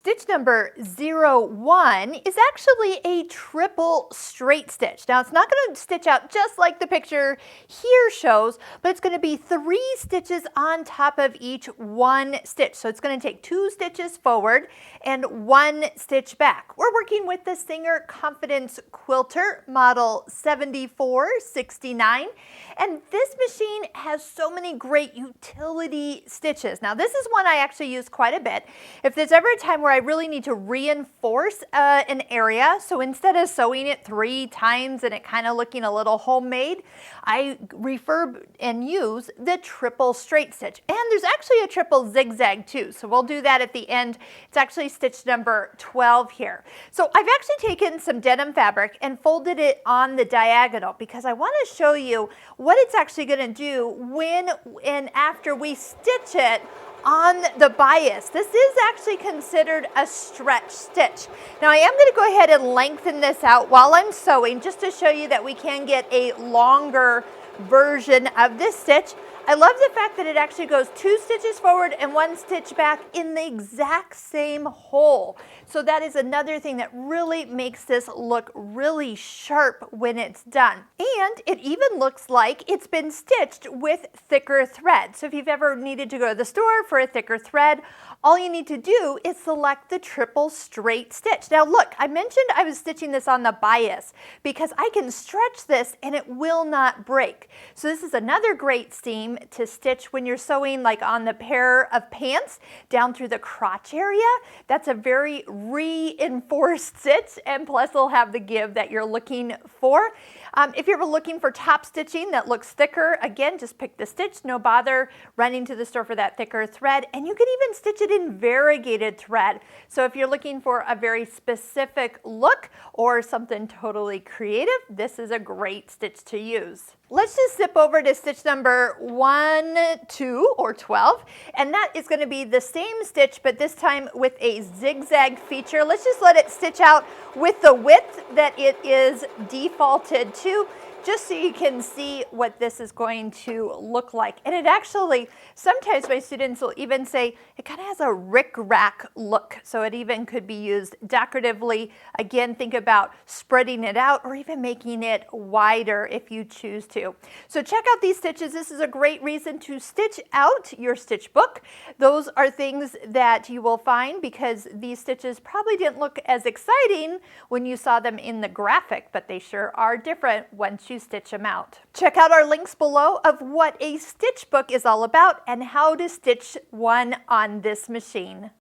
Stitch number 01 is actually a triple straight stitch. Now it's not going to stitch out just like the picture here shows, but it's going to be 3 stitches on top of each one stitch. So it's going to take 2 stitches forward and 1 stitch back. We're working with the Singer Confidence Quilter model 7469, and this machine has so many great utility stitches. Now this is one I actually use quite a bit. If there's ever a time where I really need to reinforce an area, so instead of sewing it 3 times and it kind of looking a little homemade, I refer and use the triple straight stitch. And there's actually a triple zigzag too, so we'll do that at the end. It's actually stitch number 12 here. So I've actually taken some denim fabric and folded it on the diagonal because I want to show you what it's actually going to do when and after we stitch it on the bias. This is actually considered a stretch stitch. Now I am going to go ahead and lengthen this out while I'm sewing just to show you that we can get a longer version of this stitch. I love the fact that it actually goes 2 stitches forward and 1 stitch back in the exact same hole. So that is another thing that really makes this look really sharp when it's done. And it even looks like it's been stitched with thicker thread. So if you've ever needed to go to the store for a thicker thread, all you need to do is select the triple straight stitch. Now look, I mentioned I was stitching this on the bias because I can stretch this and it will not break. So this is another great seam to stitch when you're sewing like on the pair of pants down through the crotch area. That's a very reinforced stitch, and plus it'll have the give that you're looking for. If you're looking for top stitching that looks thicker, again, just pick the stitch, no bother running to the store for that thicker thread, and you can even stitch it in variegated thread. So if you're looking for a very specific look or something totally creative, this is a great stitch to use. Let's just zip over to stitch number 1, 2, or 12, and that is going to be the same stitch, but this time with a zigzag feature. Let's just let it stitch out with the width that it is defaulted to, just so you can see what this is going to look like. And it actually, sometimes my students will even say it kind of has a rick-rack look, so it even could be used decoratively. Again, think about spreading it out or even making it wider if you choose to. So check out these stitches. This is a great reason to stitch out your stitch book. Those are things that you will find because these stitches probably didn't look as exciting when you saw them in the graphic, but they sure are different once you stitch them out. Check out our links below of what a stitch book is all about and how to stitch one on this machine.